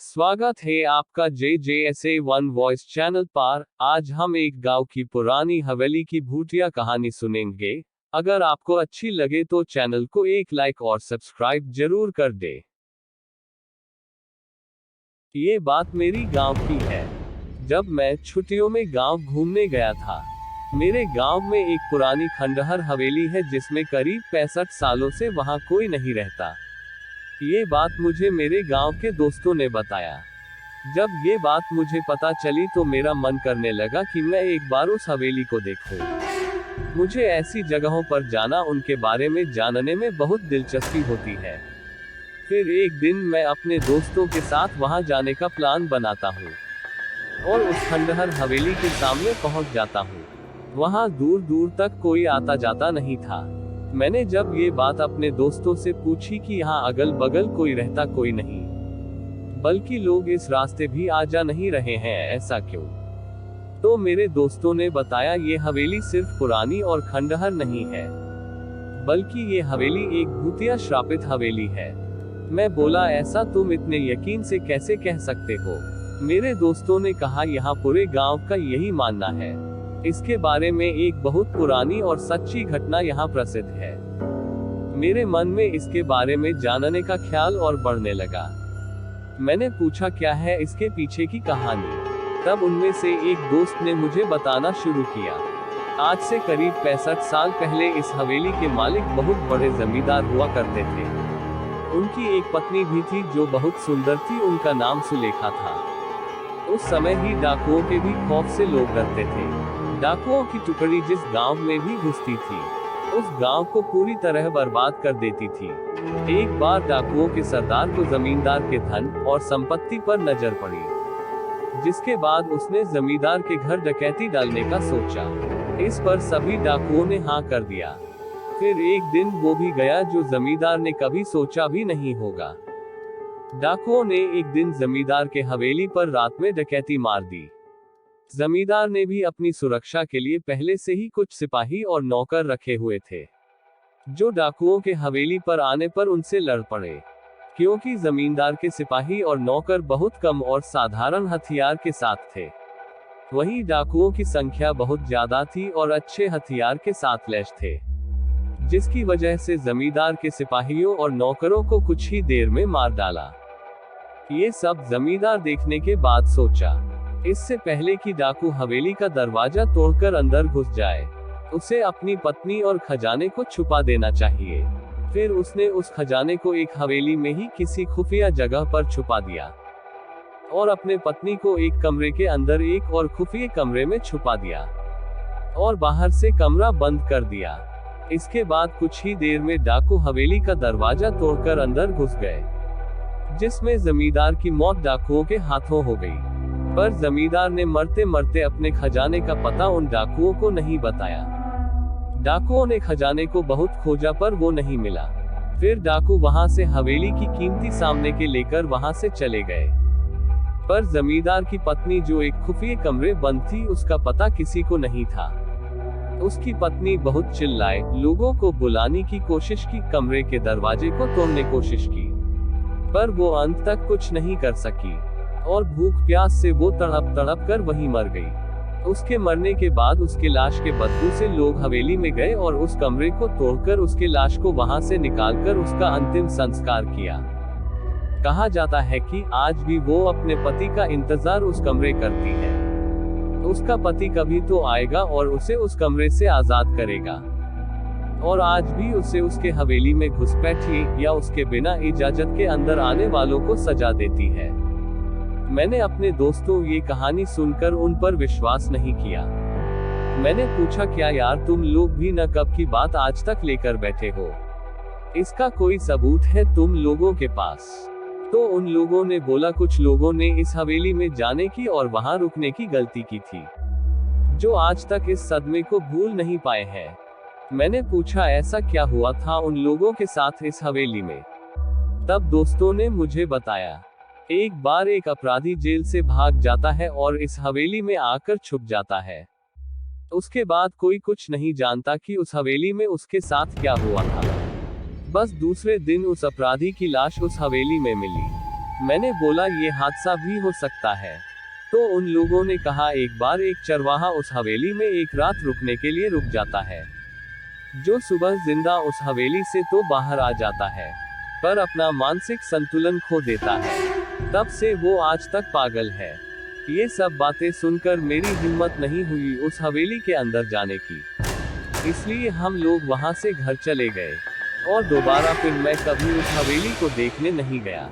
स्वागत है आपका JJSA1 वॉइस चैनल पर। आज हम एक गांव की पुरानी हवेली की भूतिया कहानी सुनेंगे। अगर आपको अच्छी लगे तो चैनल को एक लाइक और सब्सक्राइब जरूर कर दे। ये बात मेरी गांव की है। जब मैं छुट्टियों में गांव घूमने गया था। मेरे गांव में एक पुरानी खंडहर हवेली है जिसमें करीब 65 सालों से वहां कोई नहीं रहता। ये बात मुझे मेरे गांव के दोस्तों ने बताया। जब ये बात मुझे पता चली तो मेरा मन करने लगा कि मैं एक बार उस हवेली को देखूं। मुझे ऐसी जगहों पर जाना, उनके बारे में जानने में बहुत दिलचस्पी होती है। फिर एक दिन मैं अपने दोस्तों के साथ वहां जाने का प्लान बनाता हूँ और उस खंडहर हवेली के सामने पहुंच जाता हूँ। वहां दूर दूर तक कोई आता जाता नहीं था। मैंने जब ये बात अपने दोस्तों से पूछी कि यहाँ अगल बगल कोई रहता कोई नहीं, बल्कि लोग इस रास्ते भी आ जा नहीं रहे हैं, ऐसा क्यों? तो मेरे दोस्तों ने बताया ये हवेली सिर्फ पुरानी और खंडहर नहीं है, बल्कि ये हवेली एक भूतिया श्रापित हवेली है। मैं बोला, ऐसा तुम इतने यकीन से कैसे कह सकते हो? मेरे दोस्तों ने कहा, यहाँ पूरे गांव का यही मानना है। इसके बारे में एक बहुत पुरानी और सच्ची घटना यहाँ प्रसिद्ध है। मेरे मन में इसके बारे में जानने का ख्याल और बढ़ने लगा। मैंने पूछा, क्या है इसके पीछे की कहानी? तब उनमें से एक दोस्त ने मुझे बताना शुरू किया। आज से करीब 65 साल पहले इस हवेली के मालिक बहुत बड़े जमींदार हुआ करते थे। उनकी एक पत्नी भी थी जो बहुत सुंदर थी। उनका नाम सुलेखा था। उस समय ही डाकुओं के भी खौफ से लोग डरते थे। डाकुओं की टुकड़ी जिस गांव में भी घुसती थी, उस गांव को पूरी तरह बर्बाद कर देती थी। एक बार डाकुओं के सरदार को जमींदार के धन और संपत्ति पर नजर पड़ी, जिसके बाद उसने जमींदार के घर डकैती डालने का सोचा। इस पर सभी डाकुओं ने हाँ कर दिया। फिर एक दिन वो भी गया जो जमींदार ने कभी सोचा भी नहीं होगा। डाकुओं ने एक दिन जमींदार के हवेली पर रात में डकैती मार दी। जमींदार ने भी अपनी सुरक्षा के लिए पहले से ही कुछ सिपाही और नौकर रखे हुए थे, जो डाकुओं के हवेली पर आने पर उनसे लड़ पड़े। क्योंकि जमींदार के सिपाही और नौकर बहुत कम और साधारण हथियार के साथ थे, वहीं डाकुओं की संख्या बहुत ज्यादा थी और अच्छे हथियार के साथ लैस थे, जिसकी वजह से जमींदार के सिपाहियों और नौकरों को कुछ ही देर में मार डाला। ये सब जमींदार देखने के बाद सोचा, इससे पहले कि डाकू हवेली का दरवाजा तोड़कर अंदर घुस जाए, उसे अपनी पत्नी और खजाने को छुपा देना चाहिए। फिर उसने उस खजाने को एक हवेली में ही किसी खुफिया जगह पर छुपा दिया और अपने पत्नी को एक कमरे के अंदर एक और खुफिया कमरे में छुपा दिया और बाहर से कमरा बंद कर दिया। इसके बाद कुछ ही देर में डाकू हवेली का दरवाजा तोड़कर अंदर घुस गए, जिसमें जमींदार की मौत डाकुओं के हाथों हो गई। पर जमींदार ने मरते मरते अपने खजाने का पता उन डाकुओं को नहीं बताया। डाकुओं ने खजाने को बहुत खोजा पर वो नहीं मिला। फिर डाकू वहां से हवेली की कीमती सामान के लेकर वहां से चले गए। पर जमींदार की पत्नी जो एक खुफिया कमरे बंद थी, उसका पता किसी को नहीं था। उसकी पत्नी बहुत चिल्लाए, लोगों को बुलाने की कोशिश की, कमरे के दरवाजे को तोड़ने की कोशिश की, पर वो अंत तक कुछ नहीं कर सकी और भूख प्यास से वो तड़प कर वहीं मर गई। उसके मरने के बाद उसके लाश के बदबू से लोग हवेली में गए और उस कमरे को तोड़कर उसके लाश को वहां से निकालकर उसका अंतिम संस्कार किया। कहा जाता है कि आज भी वो अपने पति का इंतजार उस कमरे करती है। उसका पति कभी तो आएगा और उसे उस कमरे से आजाद करेगा, और आज भी उसे उसके हवेली में घुसपैठी या उसके बिना इजाजत के अंदर आने वालों को सजा देती है। मैंने अपने दोस्तों ये कहानी सुनकर उन पर विश्वास नहीं किया। मैंने पूछा, क्या यार तुम लोग भी न कब की बात आज तक लेकर बैठे हो? इसका कोई सबूत है तुम लोगों के पास? तो उन लोगों ने बोला, कुछ लोगों ने इस हवेली में जाने की और वहां रुकने की गलती की थी, जो आज तक इस सदमे को भूल नहीं पाए हैं। मैंने पूछा, ऐसा क्या हुआ था उन लोगों के साथ इस हवेली में? तब दोस्तों ने मुझे बताया, एक बार एक अपराधी जेल से भाग जाता है और इस हवेली में आकर छुप जाता है। उसके बाद कोई कुछ नहीं जानता कि उस हवेली में उसके साथ क्या हुआ था। बस दूसरे दिन उस अपराधी की लाश उस हवेली में मिली। मैंने बोला ये हादसा भी हो सकता है। तो उन लोगों ने कहा एक बार एक चरवाहा उस हवेली में एक रात रुकने के लिए रुक जाता है, जो सुबह जिंदा उस हवेली से तो बाहर आ जाता है, पर अपना मानसिक संतुलन खो देता है। तब से वो आज तक पागल है। ये सब बातें सुनकर मेरी हिम्मत नहीं हुई उस हवेली के अंदर जाने की, इसलिए हम लोग वहां से घर चले गए और दोबारा फिर मैं कभी उस हवेली को देखने नहीं गया।